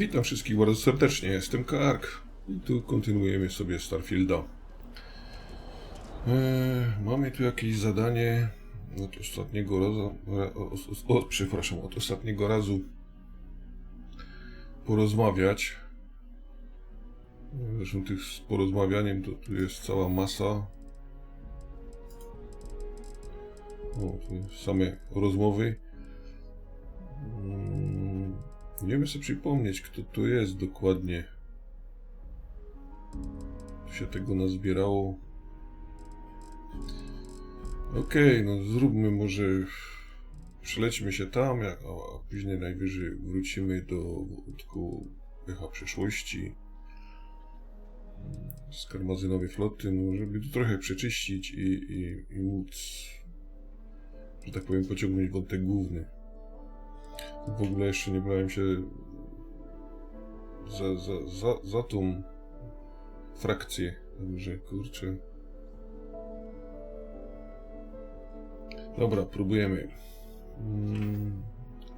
Witam wszystkich bardzo serdecznie, jestem Kark i tu kontynuujemy sobie Starfielda. Mamy tu jakieś zadanie od ostatniego razu, od ostatniego razu porozmawiać. Zresztą tych z porozmawianiem to tu jest cała masa. O, tu same rozmowy. Nie wiem sobie przypomnieć, kto to jest dokładnie. Tu się tego nazbierało. Okej, no zróbmy może... Przelećmy się tam, a później najwyżej wrócimy do wątku echa przeszłości. Skarmazynowej floty, no żeby to trochę przeczyścić i móc, że tak powiem, pociągnąć wątek główny. W ogóle jeszcze nie brałem się za tą frakcję, także kurczę. Dobra, próbujemy.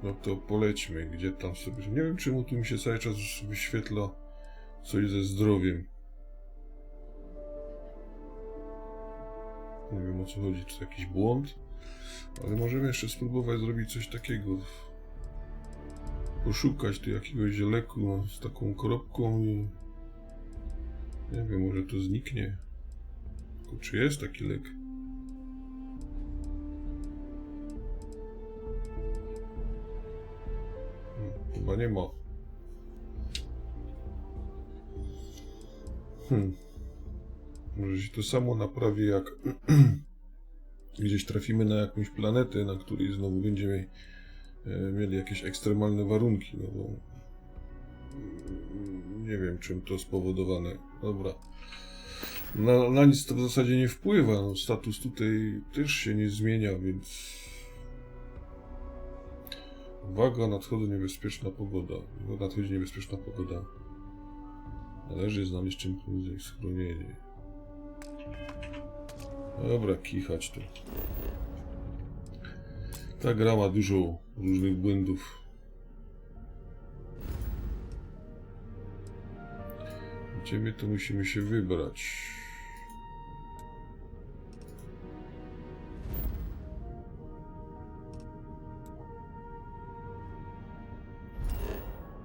No to polećmy, gdzie tam sobie... Nie wiem, czemu tu mi się cały czas wyświetla coś ze zdrowiem. Nie wiem, o co chodzi, czy to jakiś błąd, ale możemy jeszcze spróbować zrobić coś takiego. Poszukać tu jakiegoś leku, no, z taką kropką i... Nie wiem, może to zniknie. Tylko czy jest taki lek? Chyba nie ma. Może się to samo naprawi, jak gdzieś trafimy na jakąś planetę, na której znowu będziemy mieli jakieś ekstremalne warunki, no bo nie wiem, czym to spowodowane. Dobra. Na nic to w zasadzie nie wpływa, no, status tutaj też się nie zmienia, więc... Uwaga, nadchodzi niebezpieczna pogoda. Nadchodzi niebezpieczna pogoda. Należy znaleźć czym prędzej schronienie. Dobra, kichać tu. Ta gra ma dużo różnych błędów. Gdzie my to musimy się wybrać?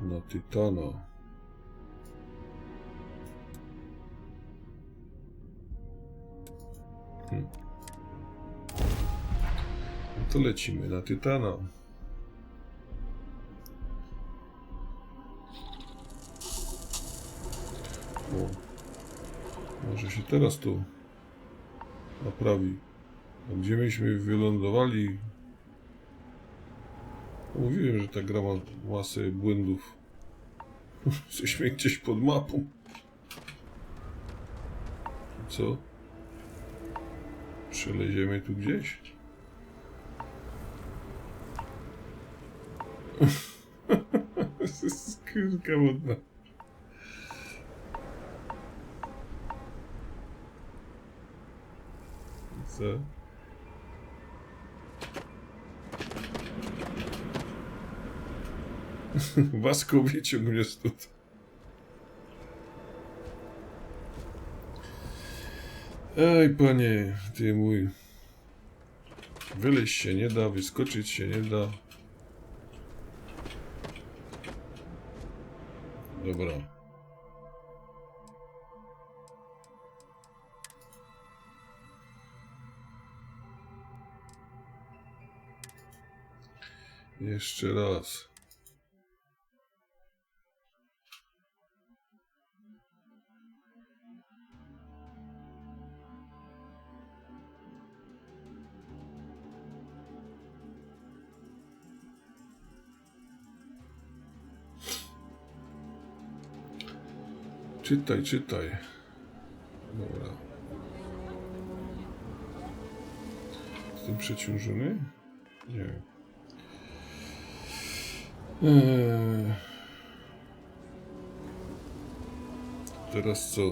Na Tytana. No to lecimy na Tytana. O, może się teraz to naprawi. A gdzie myśmy wylądowali? Mówiłem, że ta gra ma masę błędów. Jesteśmy gdzieś pod mapą. Co? Przeleziemy tu gdzieś? To jest skrzynka wodna. Co? Waskowie ciągnie stąd. Ej, panie, ty mój. Wyleźć się nie da, wyskoczyć się nie da. Dobra. Jeszcze raz. Czytaj, czytaj. Dobra. Jestem przeciążony? Nie. Teraz co?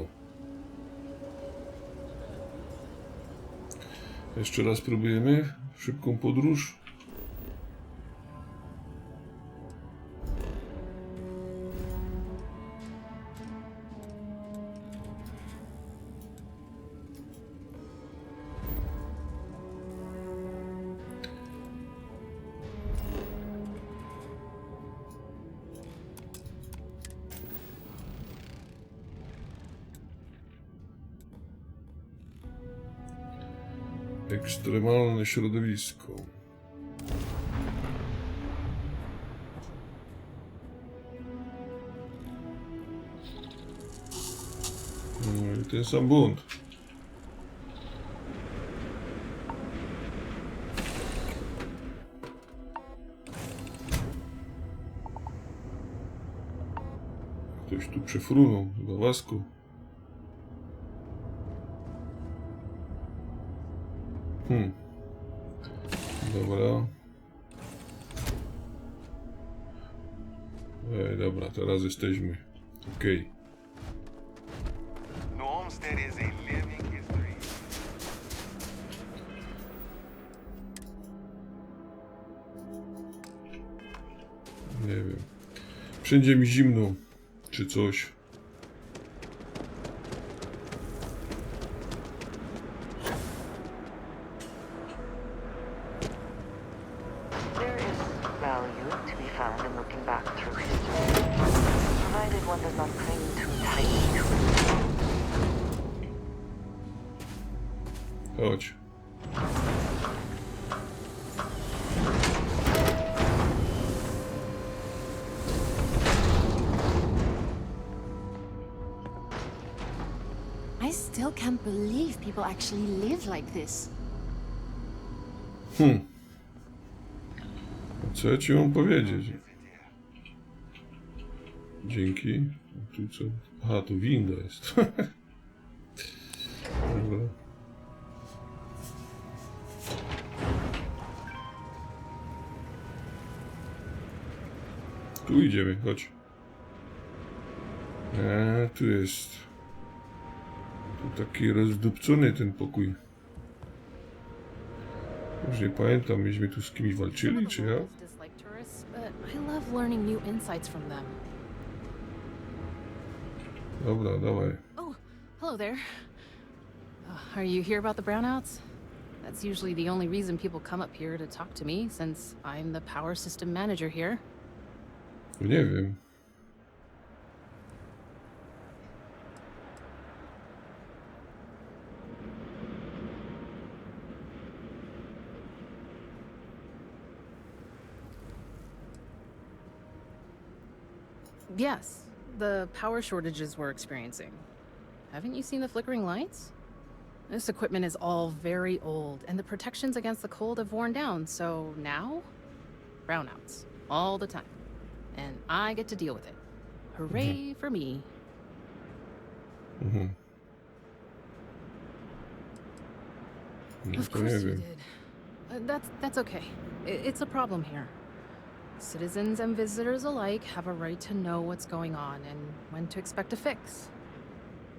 Jeszcze raz próbujemy szybką podróż. Ekstremalne środowisko. No i ten sam bunt. Ktoś tu przefrunął, chyba łasku. Dobra. Dobra, teraz jesteśmy. Okej. Nie wiem. Wszędzie mi zimno. Czy coś. Chodź. I still can't believe people actually live like this. Co ja ci mam powiedzieć? Dzięki. Tu co? Aha, tu winda jest. Dobra. Tu idziemy, chodź. Tu jest. Tu taki rozdupcony ten pokój. Już nie pamiętam, myśmy tu z kimś walczyli, czy ja? Dobra, dawaj. Oh, hello there. Are you here about the brownouts? That's usually the only reason people come up here to talk to me, since I'm the power system manager here. Nie wiem. Yes, the power shortages we're experiencing. Haven't you seen the flickering lights? This equipment is all very old, and the protections against the cold have worn down, so now, brownouts, all the time. And I get to deal with it. Hooray for me. No, Of to nie course you wiem. did. That's okay. It's a problem here. Citizens and visitors alike have a right to know what's going on and when to expect a fix.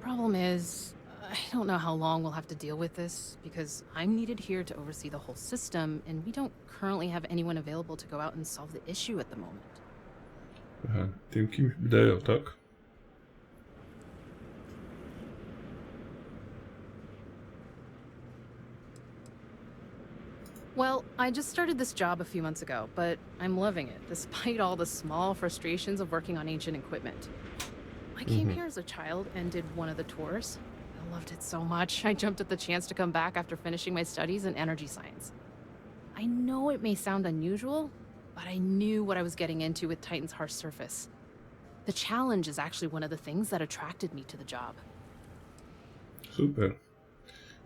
Problem is, I don't know how long we'll have to deal with this, because I'm needed here to oversee the whole system, and we don't currently have anyone available to go out and solve the issue at the moment. Aha, tym kimś dają, tak? Well, I just started this job a few months ago, but I'm loving it, despite all the small frustrations of working on ancient equipment. I came here as a child and did one of the tours. I loved it so much, I jumped at the chance to come back after finishing my studies in energy science. I know it may sound unusual, but I knew what I was getting into with Titan's harsh surface. The challenge is actually one of the things that attracted me to the job. Super.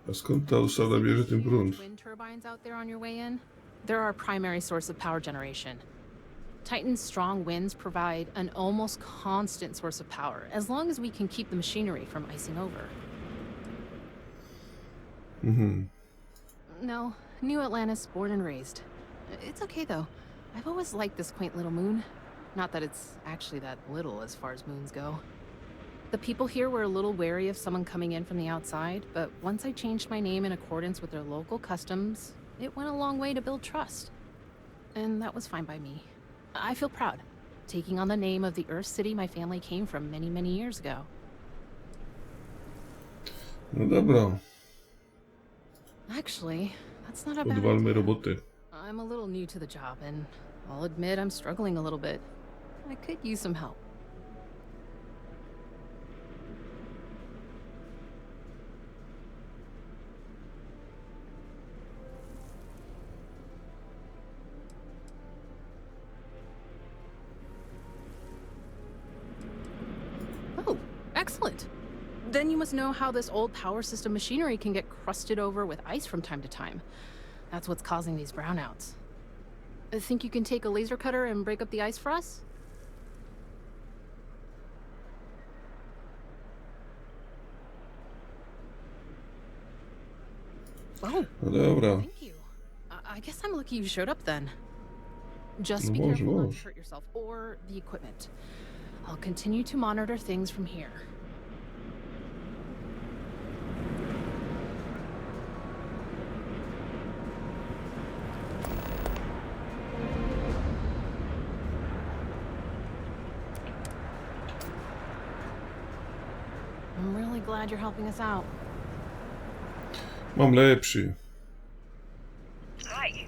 A skąd ta osada bierze ten prąd? Wind turbines out there on your way in? They're our primary source of power generation. Titan's strong winds provide an almost constant source of power, as long as we can keep the machinery from icing over. No, New Atlantis, born and raised. It's okay though. I've always liked this quaint little moon. Not that it's actually that little as far as moons go. The people here were a little wary of someone coming in from the outside, but once I changed my name in accordance with their local customs, it went a long way to build trust. And that was fine by me. I feel proud, taking on the name of the Earth City my family came from many, many years ago. No dobra. Actually, that's not a bad Odwalmy idea. roboty. I'm a little new to the job, and I'll admit I'm struggling a little bit. I could use some help. Excellent. Then you must know how this old power system machinery can get crusted over with ice from time to time. That's what's causing these brownouts. Think you can take a laser cutter and break up the ice for us? Oh, No dobra. thank you. I guess I'm lucky you showed up then. Just No be może, careful not to może. hurt yourself or the equipment. I'll continue to monitor things from here. I'm really glad you're helping us out. Mam lepszy. Hi.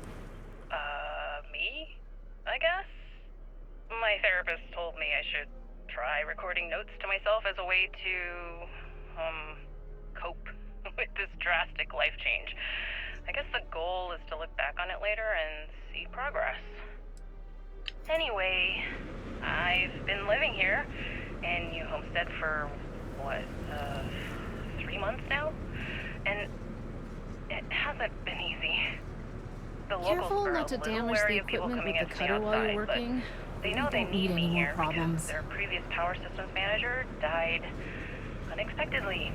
Me? I guess? My therapist told me I should try recording notes to myself as a way to, cope with this drastic life change. I guess the goal is to look back on it later and see progress. Anyway, I've been living here in New Homestead for, 3 months now? And it hasn't been easy. The locals Careful are not to a little damage the wary of people equipment coming with in the from cutter while you're outside, but working. they We know they don't need need me any more here problems. because their previous power systems manager died unexpectedly.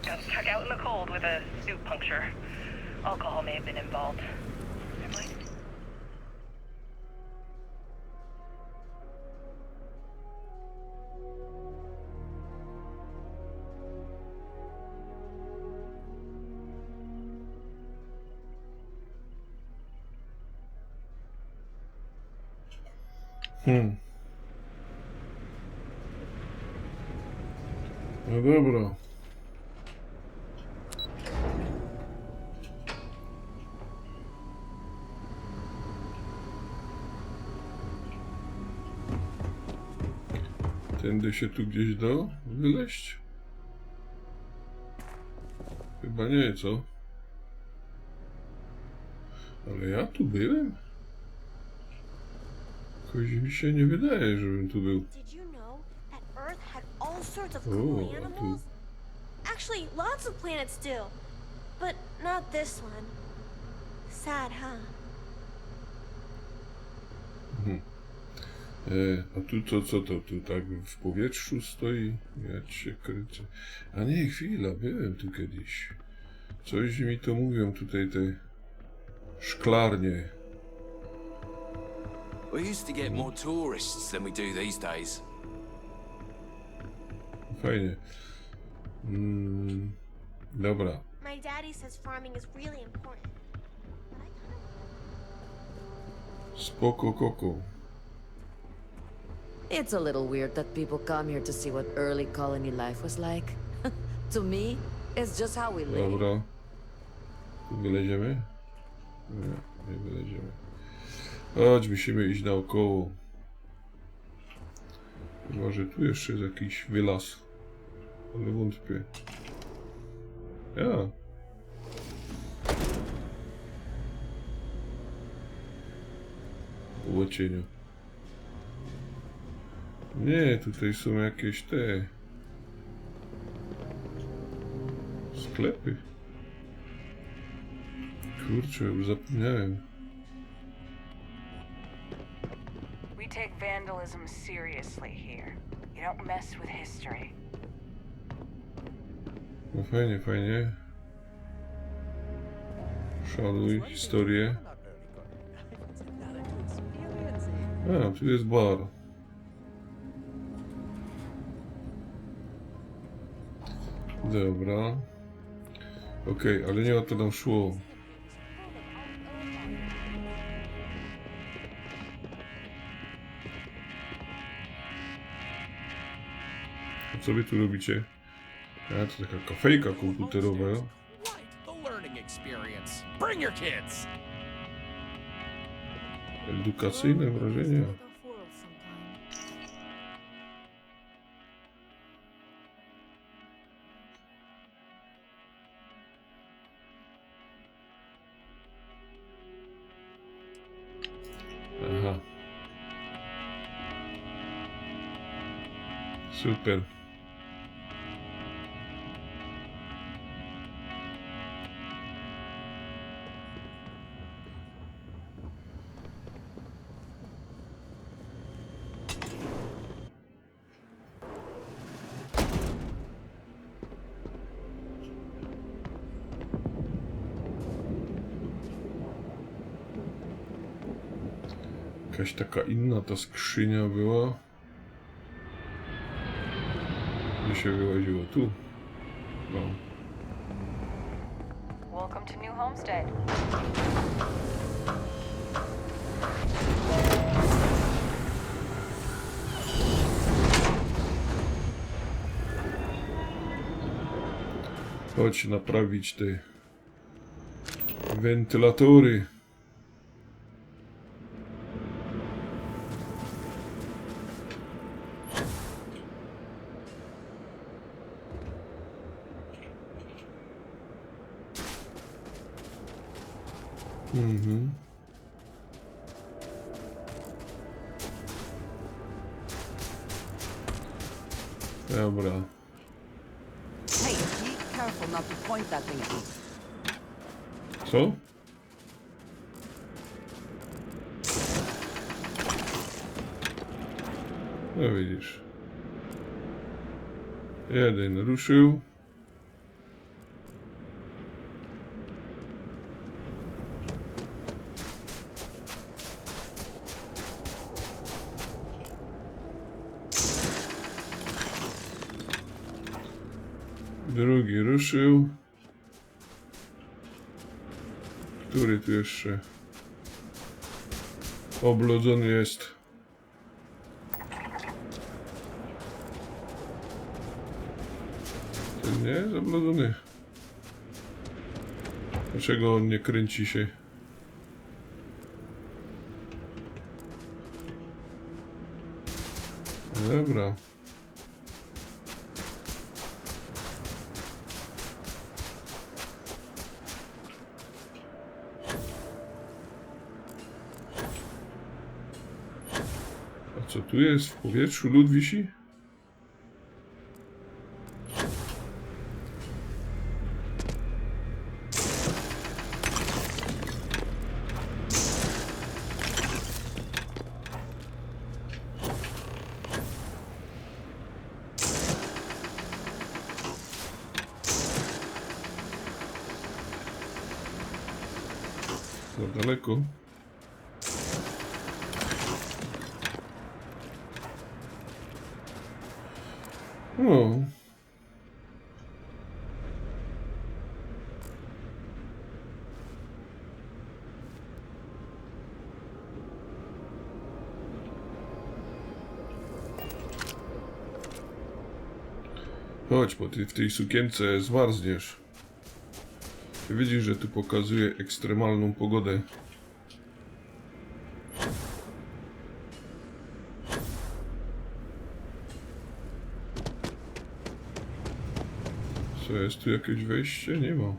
Got stuck out in the cold with a suit puncture. Alcohol may have been involved. Never mind. No dobra. Tędy się tu gdzieś da wyleźć? Chyba nie, co? Ale ja tu byłem? Jakoś mi się nie wydaje, żebym tu był. Did you know that Earth had all sorts of Oh, cool I animals? Actually, lots of planets do. But not this one. Sad, huh? A tu to co to? Tu tak w powietrzu stoi? Ja cię kręcę. A nie, chwila, byłem tu kiedyś. Coś mi to mówią tutaj te szklarnie. We used to get more tourists than we do these days. Fajnie. Dobra. My daddy says farming is really important. But I kind of... Spoko koko. It's a little weird that people come here to see what early colony life was like. To me, it's just how we live. Dobra. Tu wyleziemy? Nie, nie wyleziemy. Chodź, musimy iść naokoło. Chyba, że tu jeszcze jest jakiś wylas. Ale wątpię. Ja. Łocieniu. Nie, tutaj są jakieś te... sklepy. Kurczę, już zapomniałem. We take vandalism seriously here. You don't mess with history. No fajnie, fajnie. Szanuj historię. A, tu jest bar. Dobra. Okej, ale nie o to nam szło. A co wy tu robicie? A, to taka kafejka komputerowa. Quite the learning experience. Bring your kids. Edukacyjne wrażenia. Aha. Super. Jakaś taka inna ta skrzynia była. Gdzie się wyłaziło? Tu. No. Welcome to New Homestead. Chodź naprawić te wentylatory. Mhm. Dobra. Hey, be careful not to point that thing at me. Co? No widzisz. Jeden ruszył. Drugi ruszył. Który tu jeszcze oblodzony jest? Ten nie jest oblodzony. Dlaczego on nie kręci się? Dobra. Co tu jest? W powietrzu lód wisi? Za daleko. No. Chodź, bo ty w tej sukience zmarzniesz. Ty widzisz, że tu pokazuje ekstremalną pogodę. Co, jest tu jakieś wejście? Nie ma.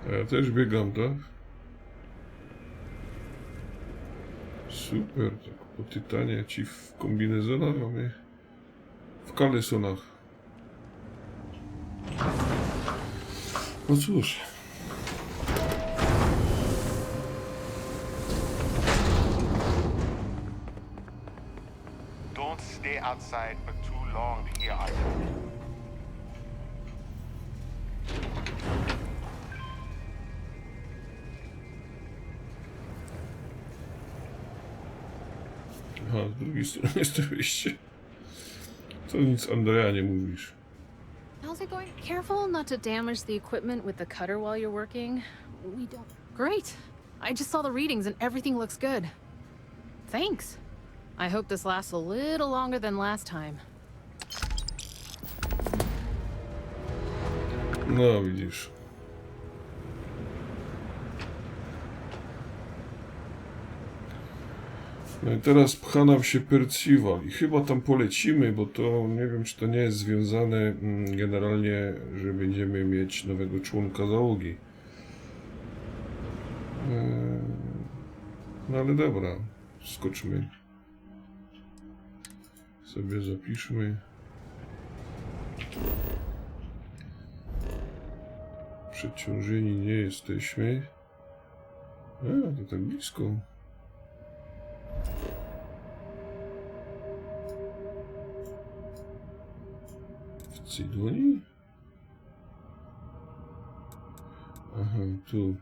A ja też biegam, tak? Super, tak po tytanie ci w kombinezonach, a my w kalesonach. No cóż. Don't stay outside for too long to hear us. Aha, z drugiej strony jest to wyjście. To nic, Andrea, nie mówisz. How's it going? Careful not to damage the equipment with the cutter while you're working. We don't. Great. I just saw the readings and everything looks good. Thanks. I hope this lasts a little longer than last time. No, widzisz. No i teraz pcha nam się Percival i chyba tam polecimy, bo to nie wiem, czy to nie jest związane generalnie, że będziemy mieć nowego członka załogi. No ale dobra, skoczmy. Sobie zapiszmy. Przeciążeni nie jesteśmy. A, to tak blisko. Sidonii? Aha, tu.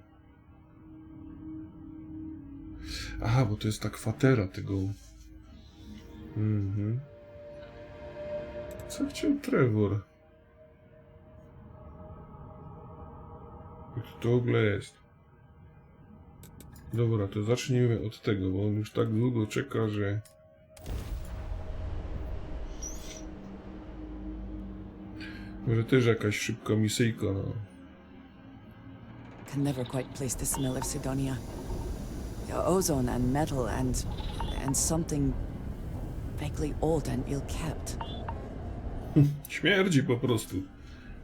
Aha, bo to jest ta kwatera tego... Mhm. Co chciał Trevor? Jak to w ogóle jest? Dobra, to zacznijmy od tego, bo on już tak długo czeka, że... Może też jakaś szybka misyjka, no. Can never quite place the smell of Zadania. The ozone and metal and something vaguely old and ill-kept. Śmierdzi po prostu.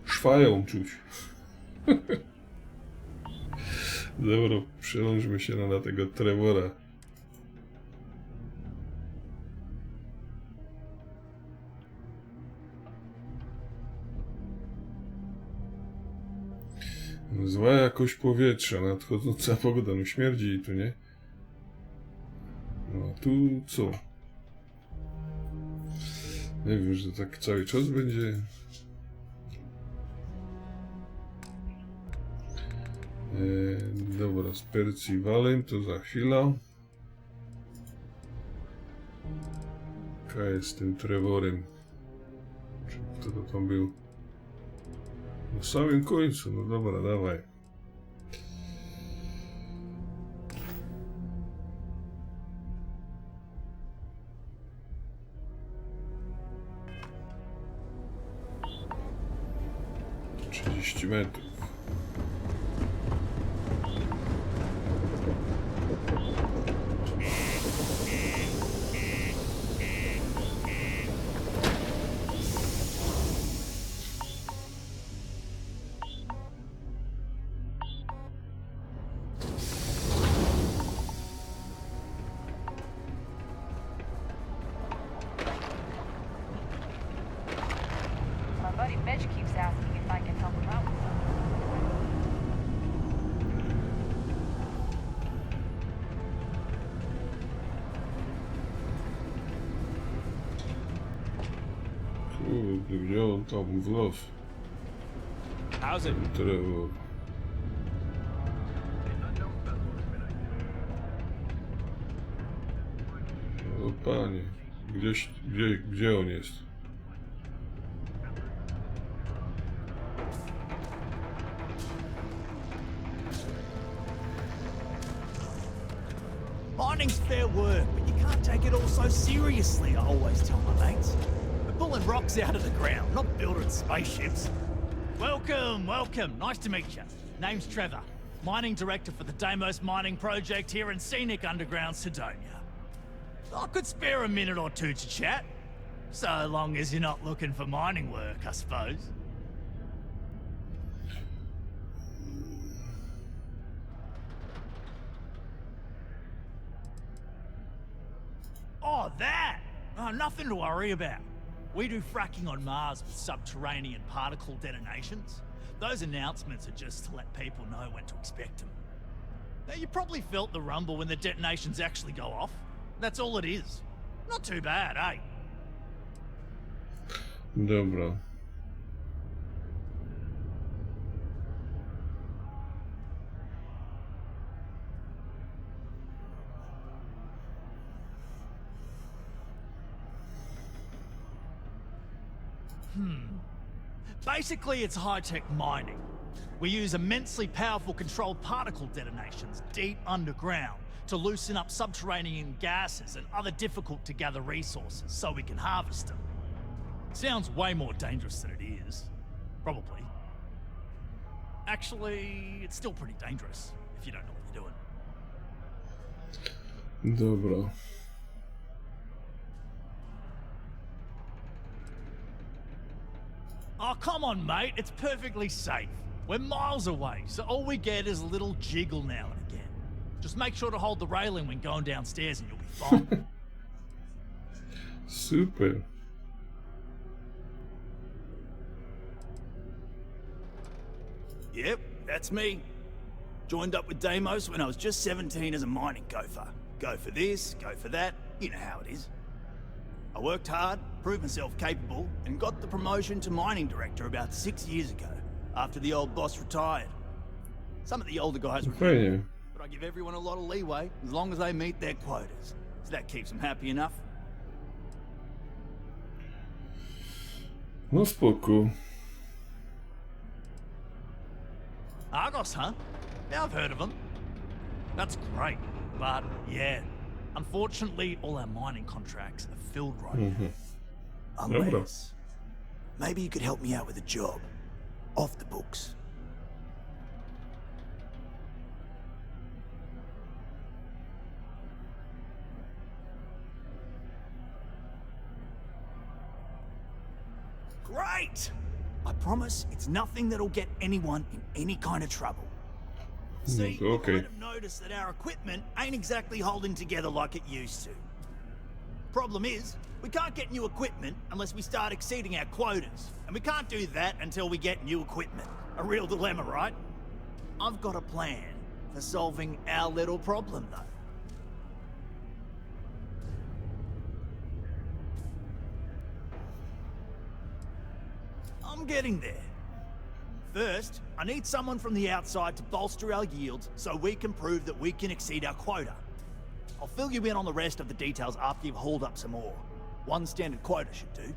Szwają czuć. Dobra, przelążmy się na tego Trevora. Zła jakość powietrza, nadchodząca pogoda, no śmierdzi i tu, nie? No a tu co? Nie wiem, że tak cały czas będzie... Dobra, z Percivalem to za chwilę. Jaka jest z tym Trevorem? Kto to tam był? Na samym końcu, no dobra, dawaj. metrów. My buddy Mitch keeps asking if I can help him out with something. Kurde, gdzie on tam wlazł? How's it? Trevor. O panie, gdzie on jest? Mining's fair work, but you can't take it all so seriously, I always tell my mates. We're pulling rocks out of the ground, not building spaceships. Welcome, welcome. Nice to meet you. Name's Trevor, mining director for the Deimos mining project here in scenic underground Zadania. I could spare a minute or two to chat, so long as you're not looking for mining work, I suppose. Oh, that! Oh, nothing to worry about. We do fracking on Mars with subterranean particle detonations. Those announcements are just to let people know when to expect them. Now, you probably felt the rumble when the detonations actually go off. That's all it is. Not too bad, eh? Dobra. Basically, it's high-tech mining. We use immensely powerful controlled particle detonations deep underground to loosen up subterranean gases and other difficult-to-gather resources so we can harvest them. Sounds way more dangerous than it is. Probably. Actually, it's still pretty dangerous if you don't know what you're doing. Dobra. Oh, come on, mate. It's perfectly safe. We're miles away, so all we get is a little jiggle now and again. Just make sure to hold the railing when going downstairs and you'll be fine. Super. Yep, that's me. Joined up with Deimos when I was just 17 as a mining gopher. Go for this, go for that. You know how it is. I worked hard, proved myself capable, and got the promotion to mining director about 6 years ago, after the old boss retired. Some of the older guys were Fajnie. but I give everyone a lot of leeway as long as they meet their quotas. So that keeps them happy enough. No spoko. Argos, huh? Yeah, I've heard of them. That's great, but yeah, unfortunately, all our mining contracts are filled right now. Unless, maybe you could help me out with a job, off the books. Great! I promise it's nothing that'll get anyone in any kind of trouble. See, you might have noticed that our equipment ain't exactly holding together like it used to. Problem is, we can't get new equipment unless we start exceeding our quotas. And we can't do that until we get new equipment. A real dilemma, right? I've got a plan for solving our little problem, though. I'm getting there. First, I need someone from the outside to bolster our yields so we can prove that we can exceed our quota. I'll fill you in on the rest of the details after you've hauled up some more. One standard quota should do.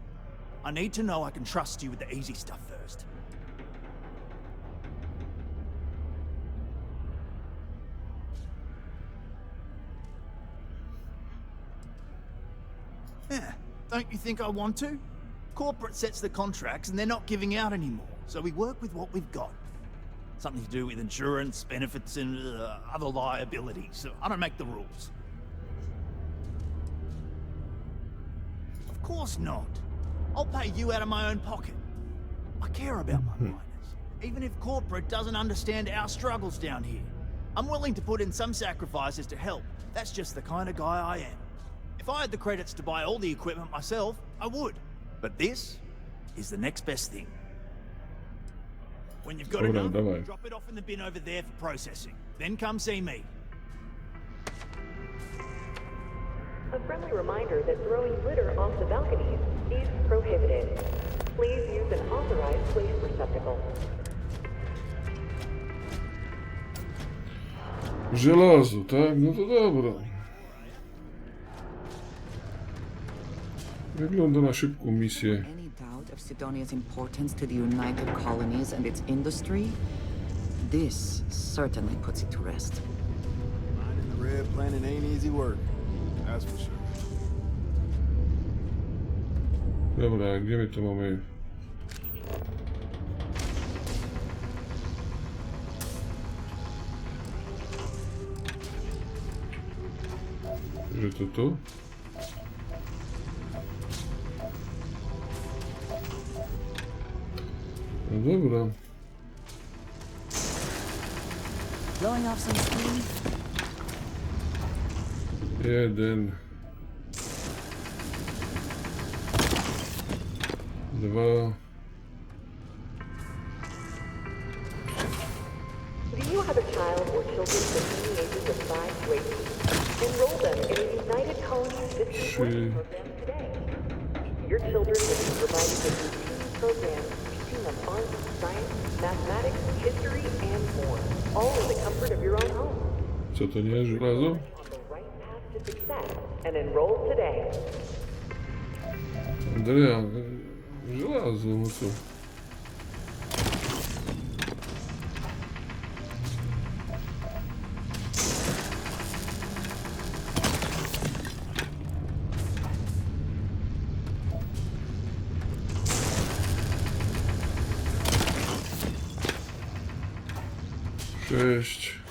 I need to know I can trust you with the easy stuff first. Yeah, don't you think I want to? Corporate sets the contracts and they're not giving out anymore, so we work with what we've got. Something to do with insurance, benefits, and other liabilities, so I don't make the rules. Of course not. I'll pay you out of my own pocket. I care about my miners, even if corporate doesn't understand our struggles down here. I'm willing to put in some sacrifices to help. That's just the kind of guy I am. If I had the credits to buy all the equipment myself, I would. But this is the next best thing. When you've got enough, drop it off in the bin over there for processing. Then come see me. A friendly reminder that throwing litter off the balconies is prohibited. Please use an authorized waste receptacle. Żelazo, tak? No to dobra. Wygląda na szybką misję. Any doubt of Sidonia's importance to the United Colonies and its industry? This certainly puts it to rest. Mining the Red Planet ain't easy work. That's for sure. Dobra, gdzie my to mamy? Że to tu? No dobra. Blowing off some steam? Jeden. Dwa. Do you have a child or children between the ages of 5 to 18? Enroll them in a United Colonies Visiting Working Program today. Your children will be provided with routine programs teaching them art, science, mathematics, history, and more, all in the comfort of your own home. Co to nie jest żelazo? On the right path to success and enroll today. Andrea, żelazo, no co? Cześć.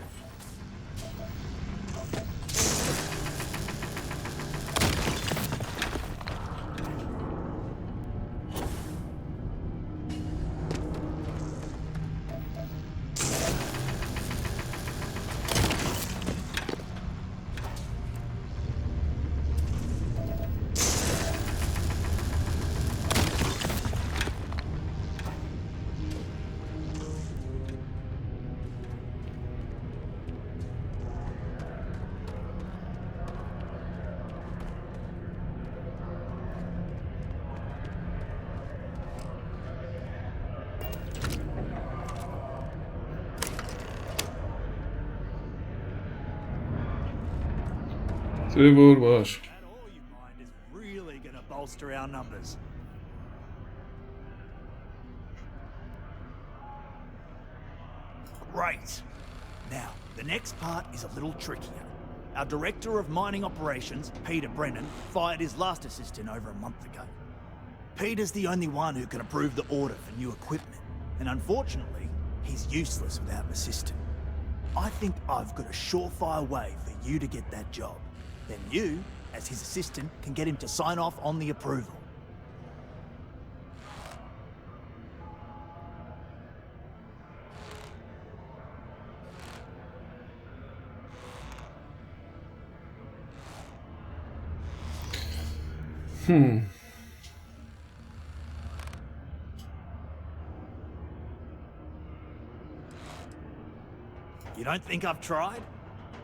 Trevor, masz. That all you mind is really gonna bolster our numbers. Great. Now, the next part is a little trickier. Our director of mining operations, Peter Brennan, fired his last assistant over a month ago. Peter's the only one who can approve the order for new equipment, and unfortunately, he's useless without an assistant. I think I've got a surefire way for you to get that job. Then you, as his assistant, can get him to sign off on the approval. You don't think I've tried?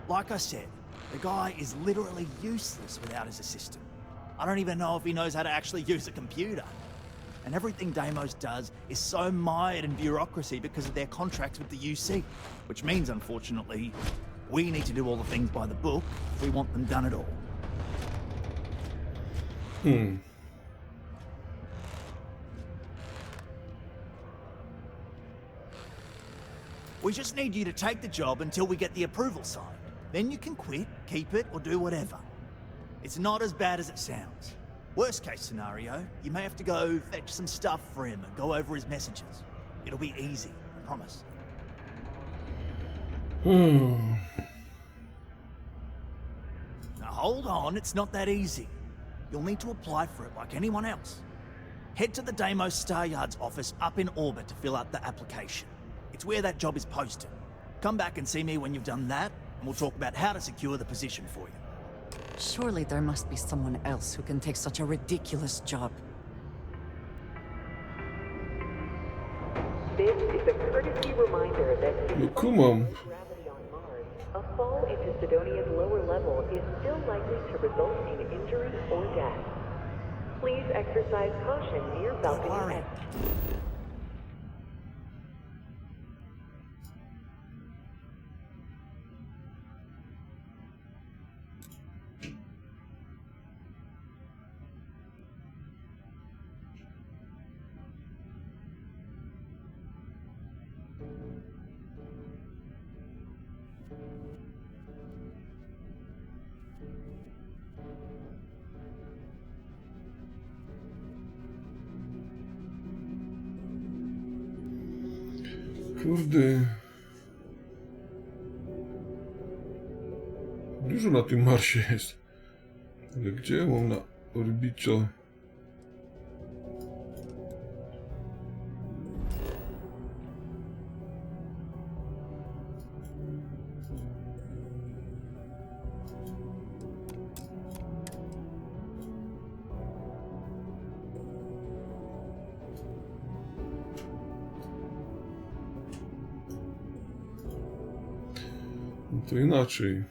Like I said, the guy is literally useless without his assistant. I don't even know if he knows how to actually use a computer. And everything Deimos does is so mired in bureaucracy because of their contracts with the UC. Which means, unfortunately, we need to do all the things by the book if we want them done at all. We just need you to take the job until we get the approval signed. Then you can quit, keep it, or do whatever. It's not as bad as it sounds. Worst case scenario, you may have to go fetch some stuff for him and go over his messages. It'll be easy, I promise. Now hold on, it's not that easy. You'll need to apply for it like anyone else. Head to the Deimos Star Yard's office up in orbit to fill out the application. It's where that job is posted. Come back and see me when you've done that, and we'll talk about how to secure the position for you. Surely there must be someone else who can take such a ridiculous job. This is a courtesy reminder that gravity on Mars, a fall into Zadania's lower level is still likely to result in injury or death. Please exercise caution near balcony exits. Kurde. Dużo na tym Marsie jest. Ale gdzie mam na orbicie? To inaczej.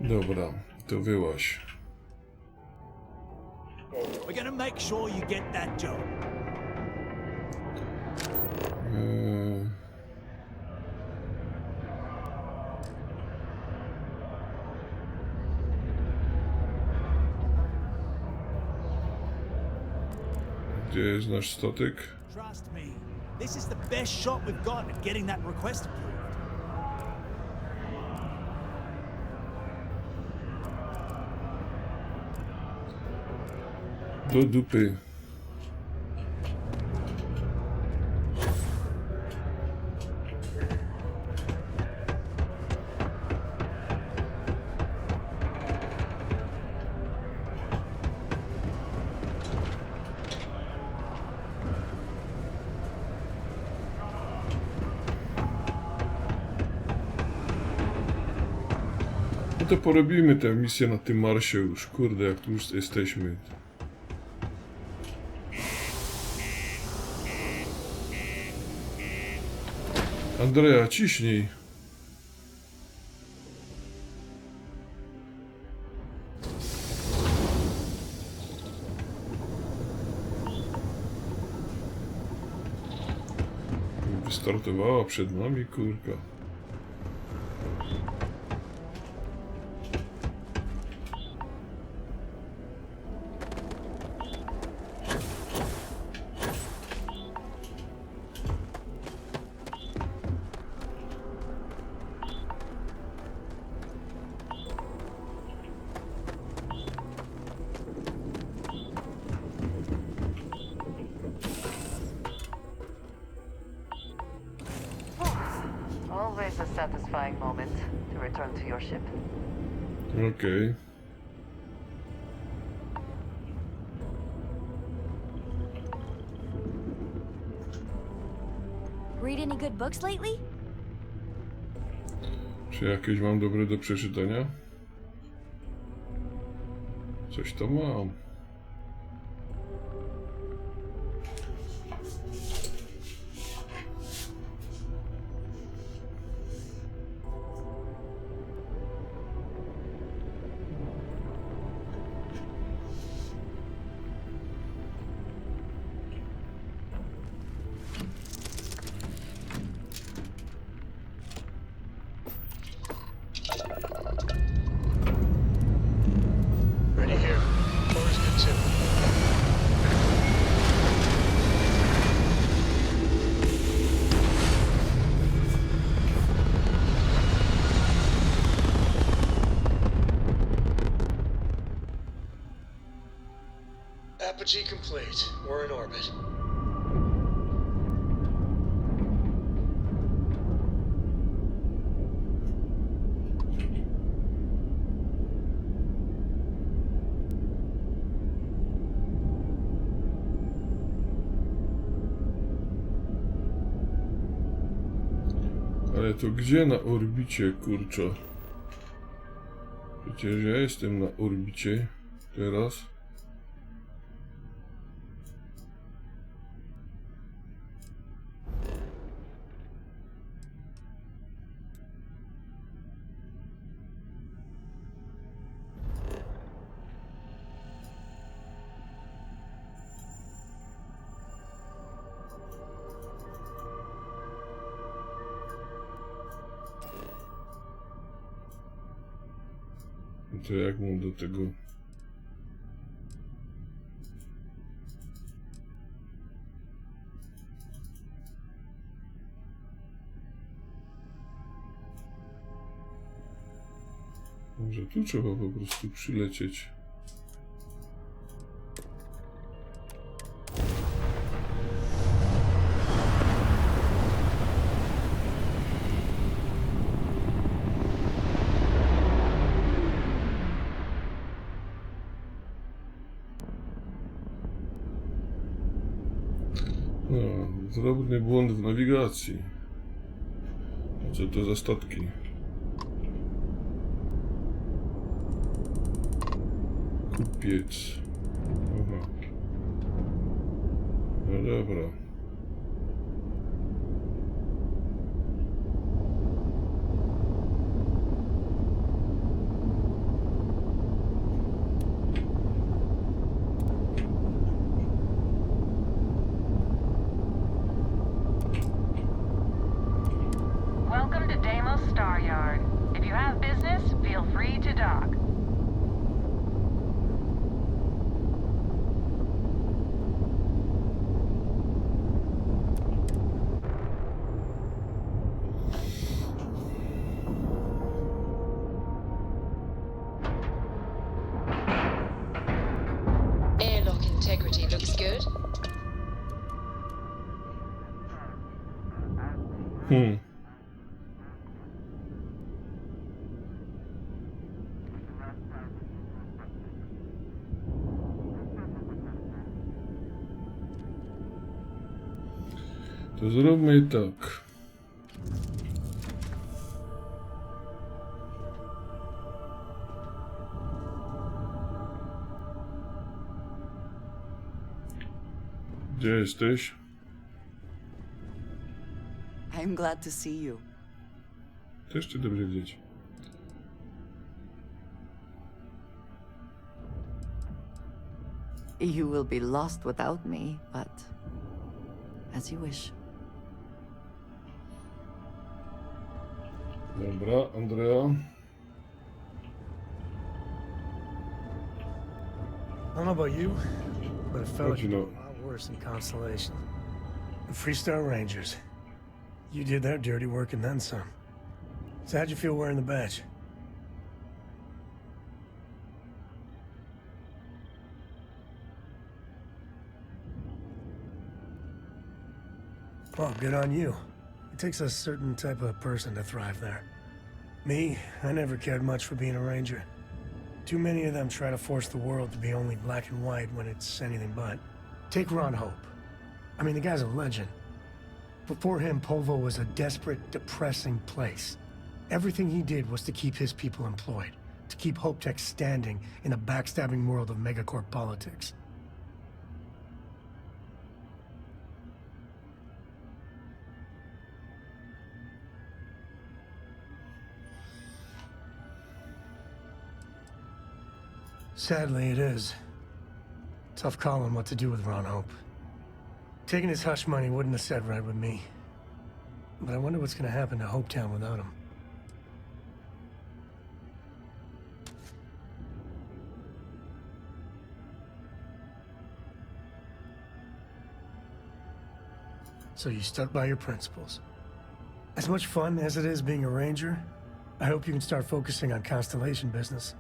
Dobra, to wyłaź. We're gonna make sure you get that job. Gdzie jest nasz statek? Trust me, this is the best shot we've got at getting that request approved. Do dupy. No to porobimy tę misję na tym Marsie już, kurde, jak tu już jesteśmy. Andrea, ciśnij. Wystartowała przed nami, kurka. Always a satisfying moment to return to your ship. Okej. Read any good books lately? Czy jakieś mam dobre do przeczytania? Coś to mam. Ready here. Orders considered. Apogee complete. We're in orbit. Ale to gdzie na orbicie, kurczę? Przecież ja jestem na orbicie teraz. To jak mam do tego? Może tu trzeba po prostu przylecieć. No, drobny błąd w nawigacji. A co to za statki? Kupiec. Aha. No dobra. Welcome to Deimos Star Yard. If you have business, feel free to dock. Airlock integrity looks good. To zróbmy tak. Gdzie jesteś? I'm glad to see you. Też cię dobrze widzieć. You will be lost without me, but as you wish. Dobra, Andrea. I don't know about you, but it felt like you know? a lot worse than Constellation. The Freestar Rangers. You did their dirty work and then some. So how'd you feel wearing the badge? Well, good on you. It takes a certain type of person to thrive there. Me, I never cared much for being a ranger. Too many of them try to force the world to be only black and white when it's anything but. Take Ron Hope. I mean, the guy's a legend. Before him, Polvo was a desperate, depressing place. Everything he did was to keep his people employed, to keep Hope Tech standing in a backstabbing world of megacorp politics. Sadly, it is. Tough calling what to do with Ron Hope. Taking his hush money wouldn't have sat right with me. But I wonder what's gonna happen to Hopetown without him. So you stuck by your principles. As much fun as it is being a ranger, I hope you can start focusing on Constellation business.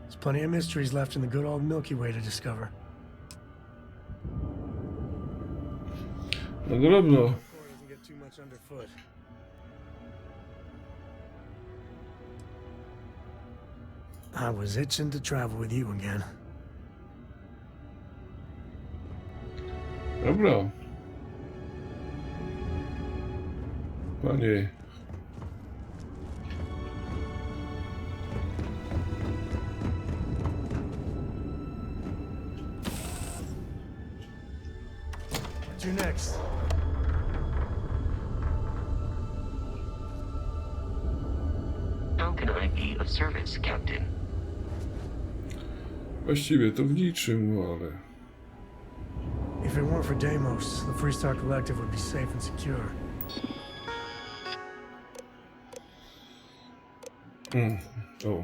There's plenty of mysteries left in the good old Milky Way to discover. No drobno. Doesn't get too much underfoot. I was itching to travel with you again. Dobra. Panie. What's your next? How can I be of service, Captain? Właściwie to w niczym, no ale... If it weren't for Deimos, the Freestar Collective would be safe and secure. O.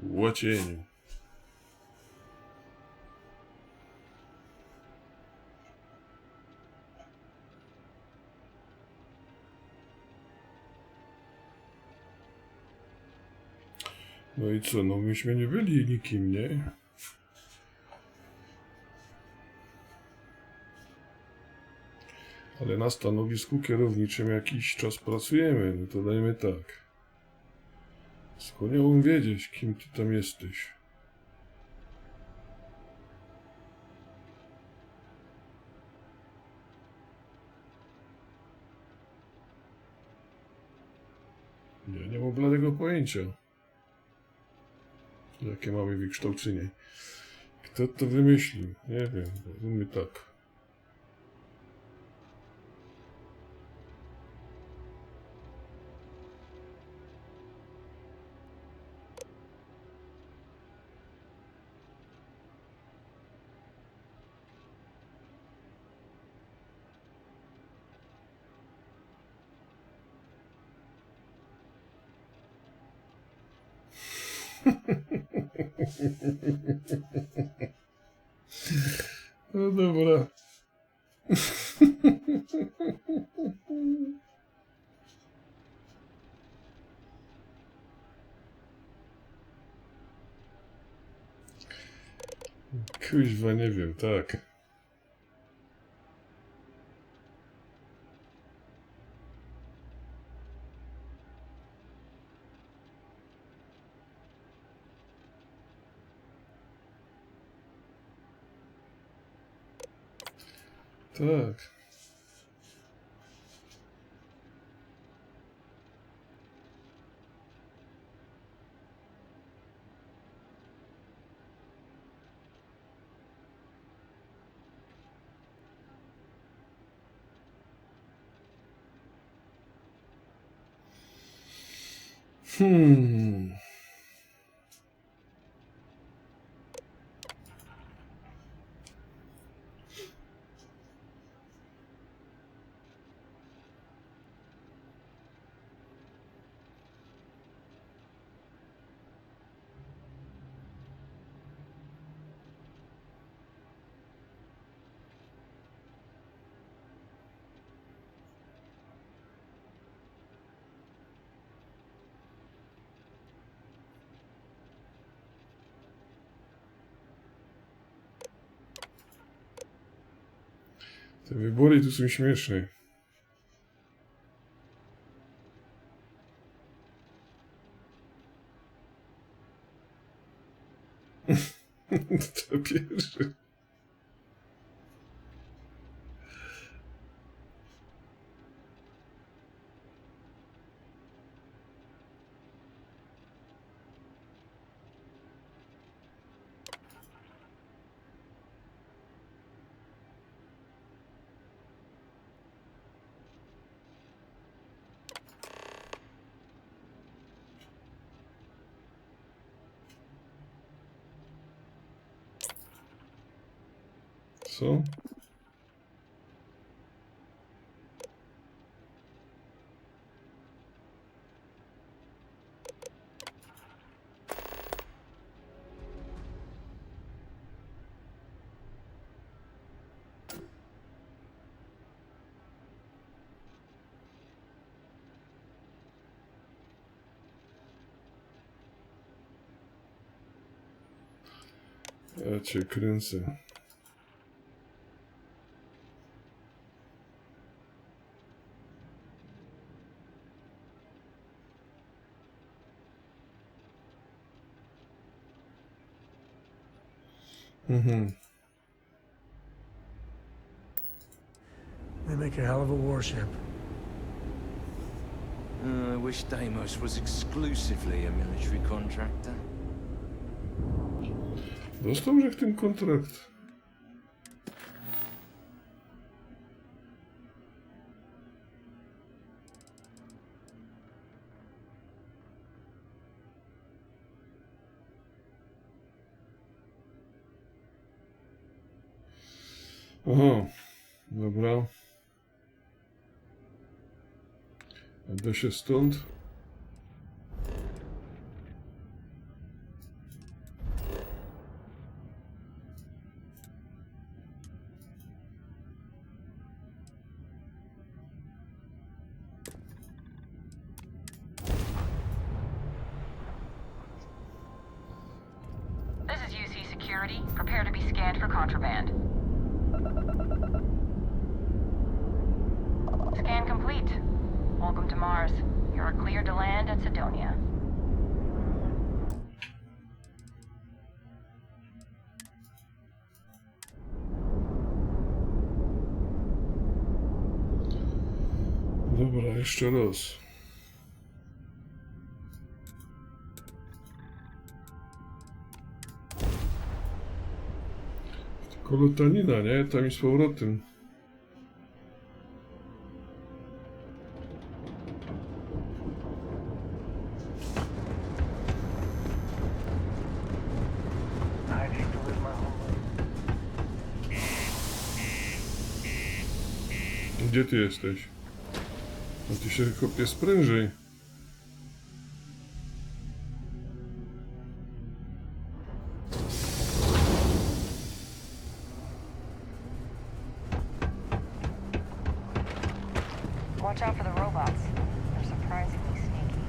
Łacieniu. No i co, no myśmy nie byli nikim, nie? Ale na stanowisku kierowniczym jakiś czas pracujemy, no to dajmy tak. Skąd miałbym wiedzieć, kim ty tam jesteś? Nie mam bladego pojęcia. Jakie mamy wykształcenie. Kto to wymyślił? Nie wiem, zróbmy tak. No dobra. Kuźwa, nie wiem, tak. Tak. Te wybory tu są śmieszne. To pierwsze. Co? Ja cię kręcę. They make a hell of a warship. I wish Deimos was exclusively a military contractor. Dostał, że w tym kontrakt. Aha, dobra. Da się stąd. This is UC Security. Prepare to be scanned for contraband. Scan complete. Welcome to Mars. You're cleared to land at Zadania. Dobra, jeszcze raz. Tylko lotanina, nie? Tam i z powrotem. Gdzie ty jesteś? No ty się kopie sprężej. Watch out for the robots. They're surprisingly sneaky.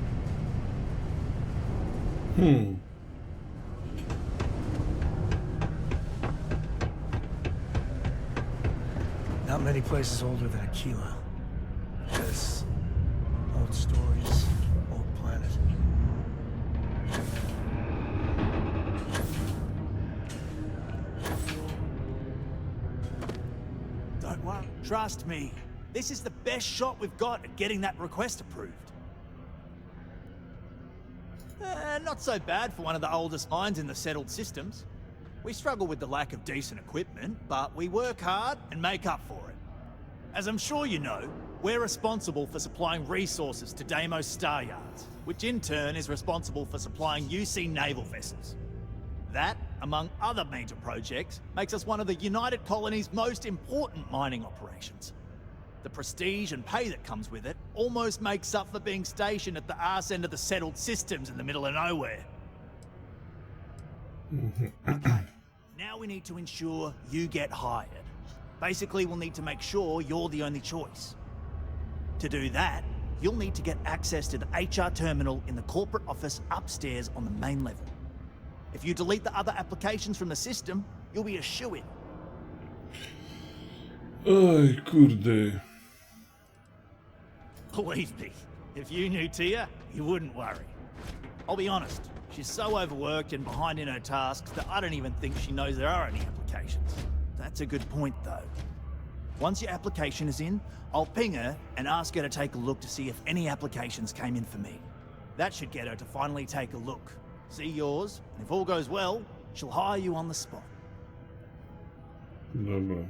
Not many places older than Aquila. Just old stories, old planet. Don't worry. Trust me. This is the best shot we've got at getting that request approved. Not so bad for one of the oldest mines in the settled systems. We struggle with the lack of decent equipment, but we work hard and make up for it. As I'm sure you know, We're responsible for supplying resources to Deimos Star Yards, which in turn is responsible for supplying UC naval vessels. That, among other major projects, makes us one of the United Colony's most important mining operations. The prestige and pay that comes with it almost makes up for being stationed at the arse end of the settled systems in the middle of nowhere. Okay, now we need to ensure you get hired. Basically, we'll need to make sure you're the only choice. To do that, you'll need to get access to the HR terminal in the corporate office upstairs on the main level. If you delete the other applications from the system, you'll be a shoo-in. Oj, kurde. Believe me, if you knew Tia, you wouldn't worry. I'll be honest, she's so overworked and behind in her tasks that I don't even think she knows there are any applications. That's a good point, though. Once your application is in, I'll ping her and ask her to take a look to see if any applications came in for me. That should get her to finally take a look, see yours, and if all goes well, she'll hire you on the spot. Dobra.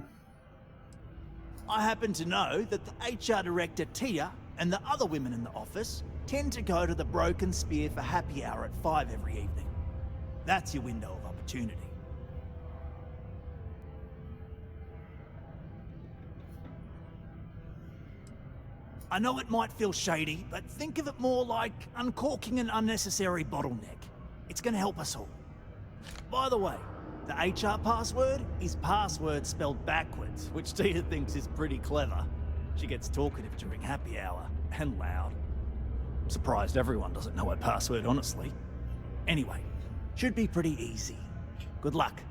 I happen to know that the HR director, Tia, and the other women in the office tend to go to the Broken Spear for happy hour at 5 every evening. That's your window of opportunity. I know it might feel shady, but think of it more like uncorking an unnecessary bottleneck. It's going to help us all. By the way, the HR password is password spelled backwards, which Tia thinks is pretty clever. She gets talkative during happy hour, and loud. I'm surprised everyone doesn't know her password, honestly. Anyway, should be pretty easy. Good luck.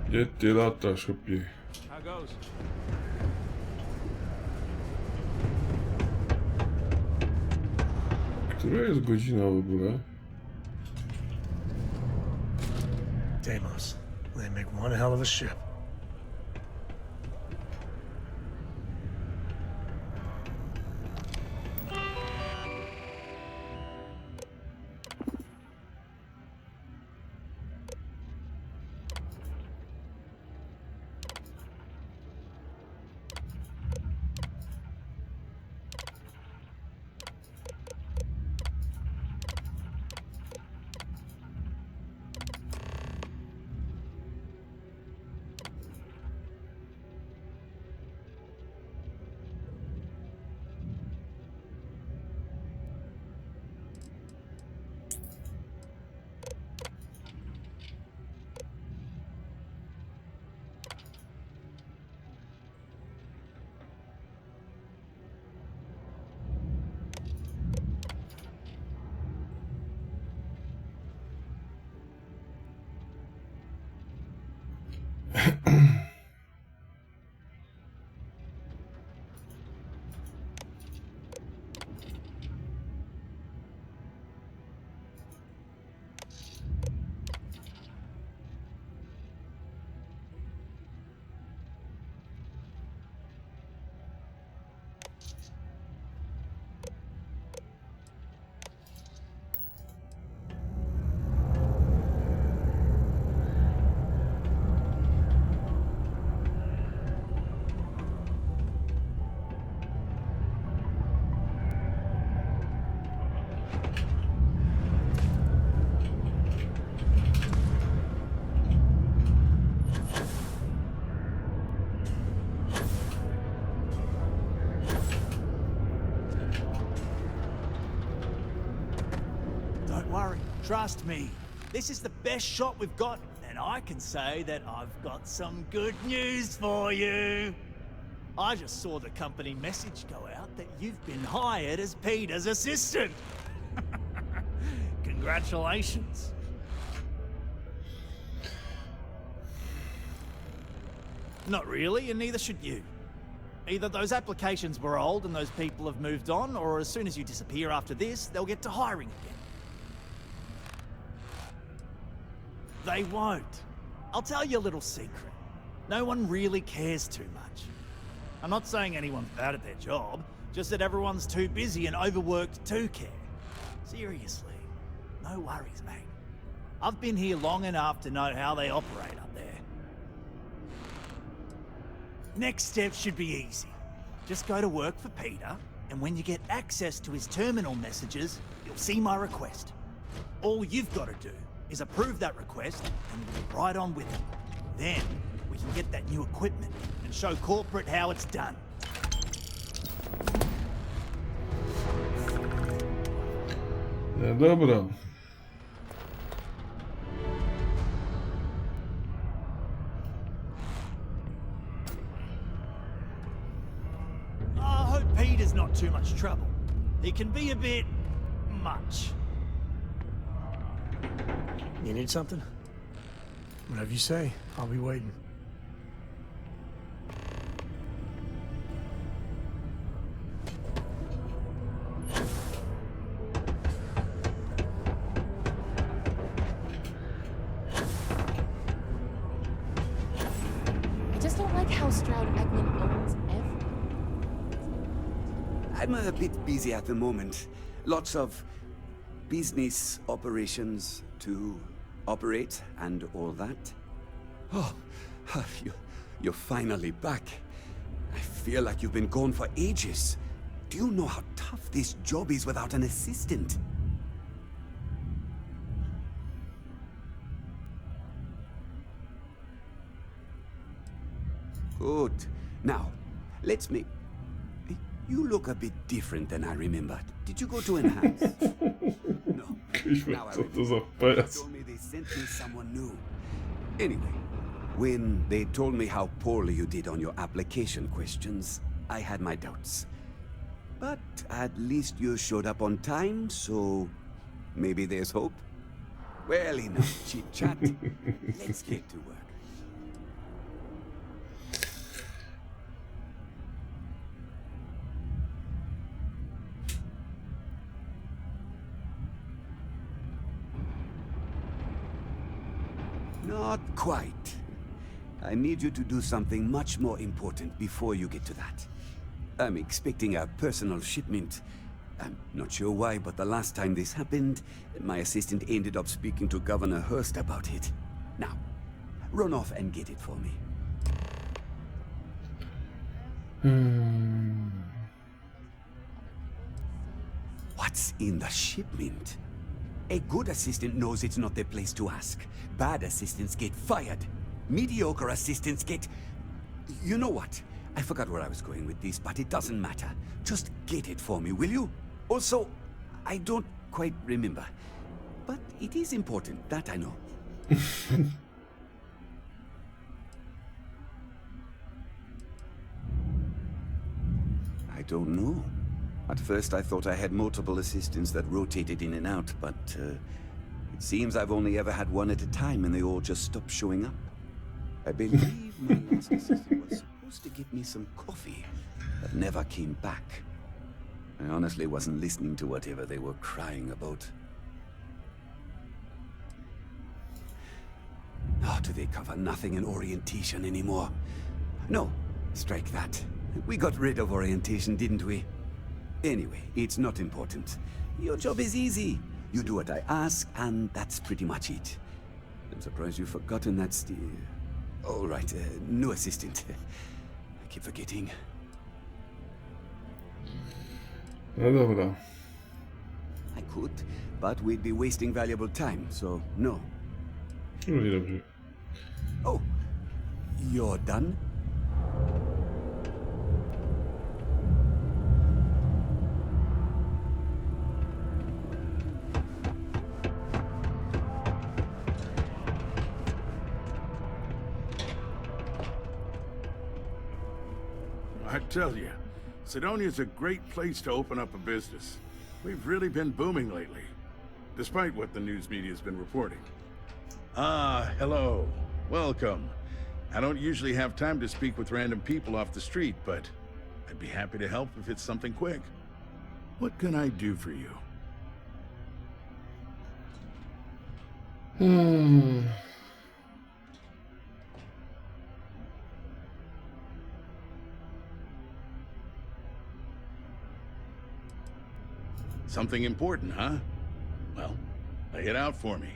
Gdzie ty latasz, chłopie? How goes? Która jest godzina w ogóle? Deimos. They make one hell of a ship. Trust me, this is the best shot we've got, and I can say that I've got some good news for you. I just saw the company message go out that you've been hired as Peter's assistant. Congratulations. Not really, and neither should you. Either those applications were old and those people have moved on, or as soon as you disappear after this, they'll get to hiring again. They won't. I'll tell you a little secret. No one really cares too much. I'm not saying anyone's bad at their job, just that everyone's too busy and overworked to care. Seriously, no worries, mate. I've been here long enough to know how they operate up there. Next step should be easy. Just go to work for Peter, and when you get access to his terminal messages, you'll see my request. All you've got to do is approve that request, and you'll be right on with it. Then, we can get that new equipment and show corporate how it's done. No dobra. I hope Peter's not too much trouble. He can be a bit much. You need something? Whatever you say, I'll be waiting. I just don't like how Stroud Eggman owns everything. I'm a bit busy at the moment. Lots of business operations to operate and all that. Oh, you're finally back. I feel like you've been gone for ages. Do you know how tough this job is without an assistant? Good. Now, let's make... You look a bit different than I remembered. Did you go to enhance? No. Now I remember. They told me they sent me someone new. Anyway, when they told me how poorly you did on your application questions, I had my doubts. But at least you showed up on time, so maybe there's hope. Well, enough chit-chat. Let's get to work. Not quite. I need you to do something much more important before you get to that. I'm expecting a personal shipment. I'm not sure why, but the last time this happened, my assistant ended up speaking to Governor Hurst about it. Now, run off and get it for me. What's in the shipment? A good assistant knows it's not their place to ask. Bad assistants get fired. Mediocre assistants get... You know what? I forgot where I was going with this, but it doesn't matter. Just get it for me, will you? Also, I don't quite remember. But it is important, that I know. I don't know. At first I thought I had multiple assistants that rotated in and out, but it seems I've only ever had one at a time and they all just stopped showing up. I believe my last assistant was supposed to get me some coffee, but never came back. I honestly wasn't listening to whatever they were crying about. Oh, do they cover nothing in orientation anymore? No, strike that. We got rid of orientation, didn't we? Anyway, it's not important. Your job is easy. You do what I ask, and that's pretty much it. I'm surprised you've forgotten that all right, new assistant. I keep forgetting. No dobra. I could, but we'd be wasting valuable time, so no. Równie dobrze. Oh, you're done? I tell you, Zadania's a great place to open up a business. We've really been booming lately, despite what the news media's been reporting. Ah, hello. Welcome. I don't usually have time to speak with random people off the street, but I'd be happy to help if it's something quick. What can I do for you? Something important, huh? Well, lay it out for me.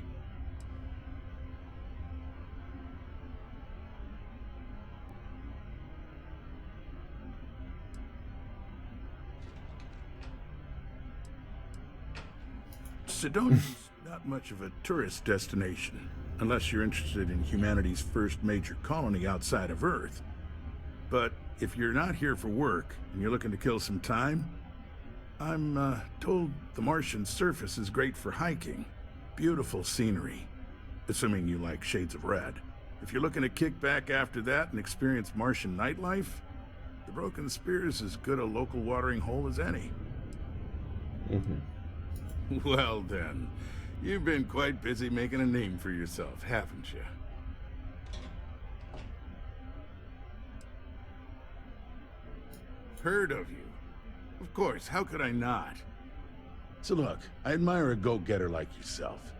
Zadania's not much of a tourist destination, unless you're interested in humanity's first major colony outside of Earth. But if you're not here for work, and you're looking to kill some time, I'm told the Martian surface is great for hiking. Beautiful scenery, assuming you like shades of red. If you're looking to kick back after that and experience Martian nightlife, the Broken Spear is as good a local watering hole as any. Well then, you've been quite busy making a name for yourself, haven't you? Heard of you. Of course, how could I not? So look, I admire a go-getter like yourself.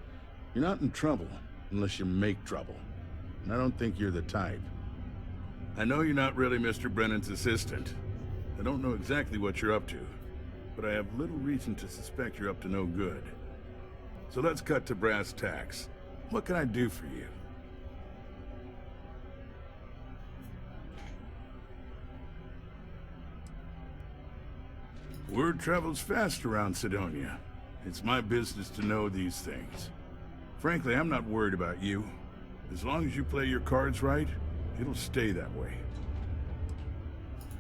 You're not in trouble unless you make trouble. And I don't think you're the type. I know you're not really Mr. Brennan's assistant. I don't know exactly what you're up to, but I have little reason to suspect you're up to no good. So let's cut to brass tacks. What can I do for you? Word travels fast around Zadania. It's my business to know these things. Frankly, I'm not worried about you. As long as you play your cards right, it'll stay that way.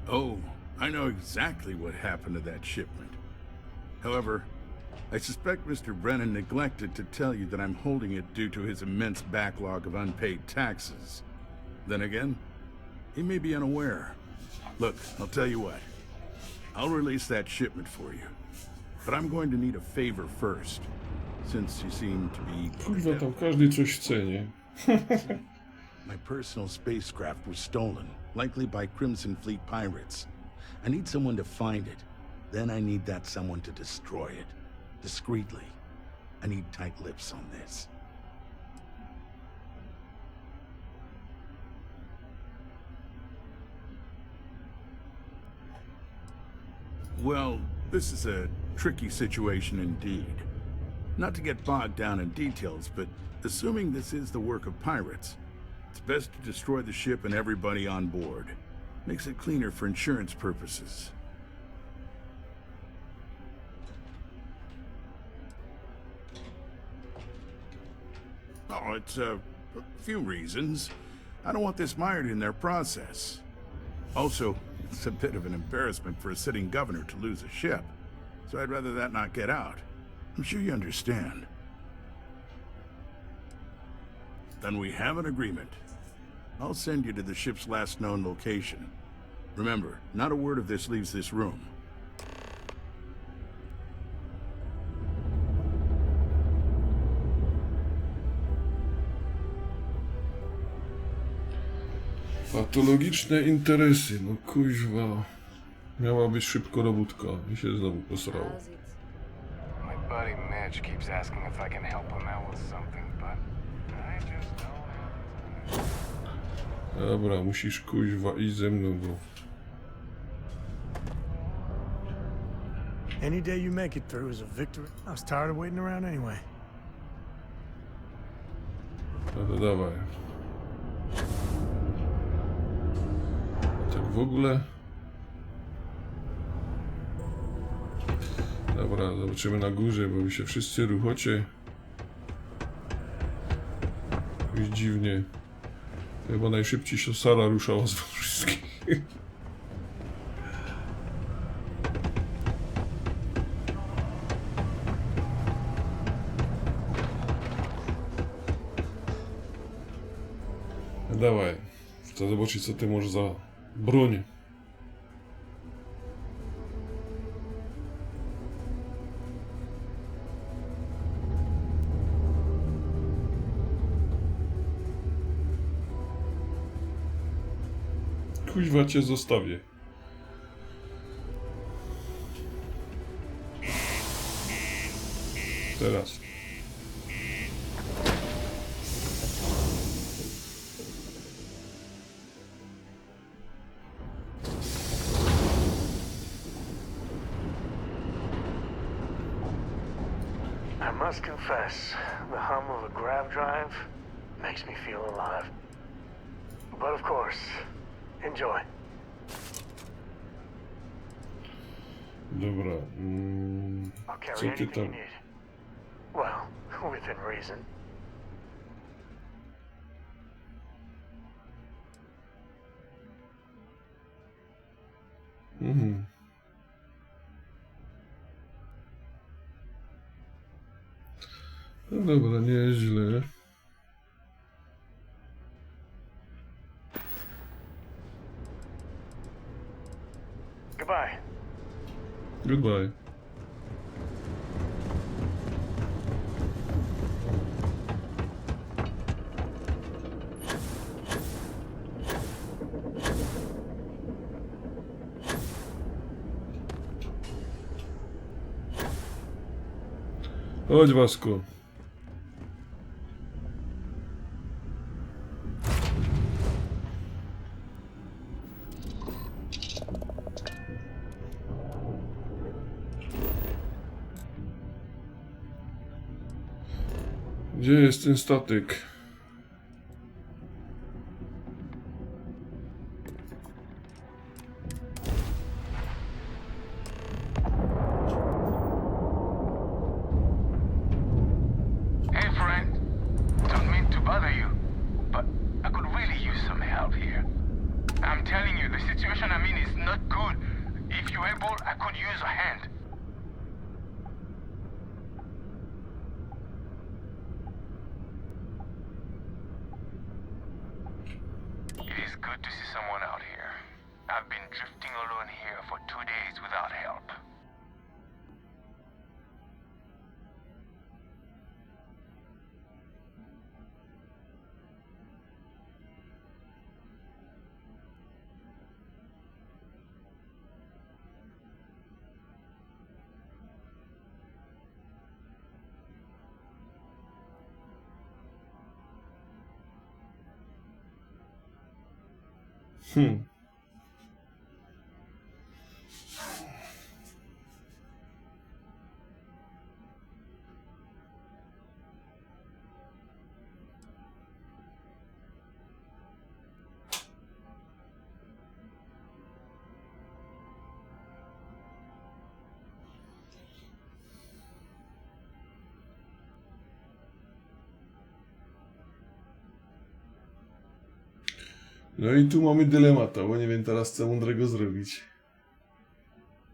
Oh, I know exactly what happened to that shipment. However, I suspect Mr. Brennan neglected to tell you that I'm holding it due to his immense backlog of unpaid taxes. Then again, he may be unaware. Look, I'll tell you what. I'll release that shipment for you. But I'm going to need a favor first, since you seem to be... Kurwa, tam każdy coś chce, nie? My personal spacecraft was stolen, likely by Crimson Fleet pirates. I need someone to find it. Then I need that someone to destroy it. Discreetly. I need tight lips on this. Well, this is a tricky situation indeed. Not to get bogged down in details, but assuming this is the work of pirates, it's best to destroy the ship and everybody on board. Makes it cleaner for insurance purposes. Oh, it's a few reasons. I don't want this mired in their process. Also, it's a bit of an embarrassment for a sitting governor to lose a ship, so I'd rather that not get out. I'm sure you understand. Then we have an agreement. I'll send you to the ship's last known location. Remember, not a word of this leaves this room. Patologiczne interesy, no kuźwa. Miała być szybko robótka i się znowu posrało. My buddy Mitch keeps asking if I can help him out with something, but I just don't. Dobra, musisz kuźwa iść ze mną, bo... Any day you make it through is a victory. I was tired of waiting around anyway. No to dawaj. Tak w ogóle... Dobra, zobaczymy na górze, bo wy się wszyscy ruchocie. Jakoś dziwnie. Chyba najszybciej się Sara ruszała z wszystkich. Dawaj, chcę zobaczyć, co ty masz za broń. Kuźwa cię zostawię. Teraz. I must confess, the hum of a grav drive makes me feel alive. But of course, enjoy. Dobra. I'll carry Co ty anything you tam? need. Well, within reason. Mhm. No dobra, nieźle. Goodbye. Goodbye. Chodź, Wasku. Gdzie jest ten statek? Hey, friend. Don't mean to bother you, but I could really use some help here. I'm telling you, the situation I'm in is not good. If you're able, I could use a hand. It is good to see someone out here. I've been drifting alone here for 2 days without help. No i tu mamy dylemata, bo nie wiem teraz co mądrego zrobić.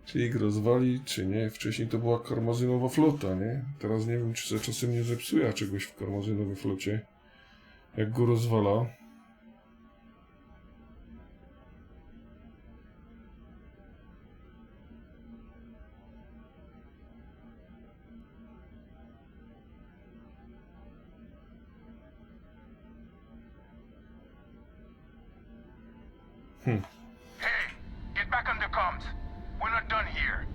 Czy ich rozwali, czy nie. Wcześniej to była karmazynowa flota, nie? Teraz nie wiem, czy se czasem nie zepsuje czegoś w karmazynowej flocie. Jak go rozwala. Hey, get back on the comms. We're not done here.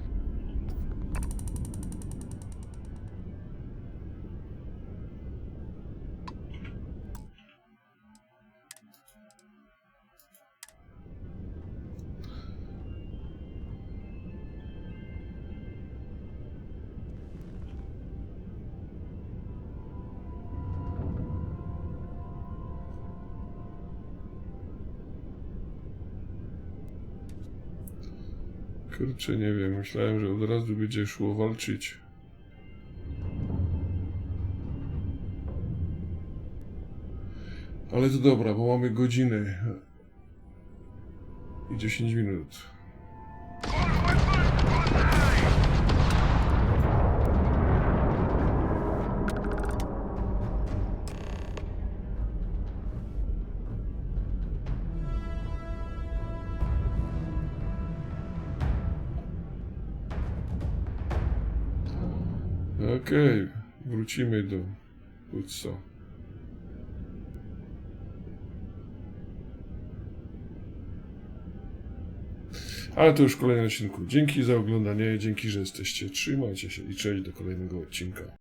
Kurczę, nie wiem, myślałem, że od razu będzie szło walczyć. Ale to dobra, bo mamy godzinę i 10 minut. Okej, wrócimy do Utsa. Ale to już w kolejnym odcinku. Dzięki za oglądanie, dzięki, że jesteście. Trzymajcie się i cześć do kolejnego odcinka.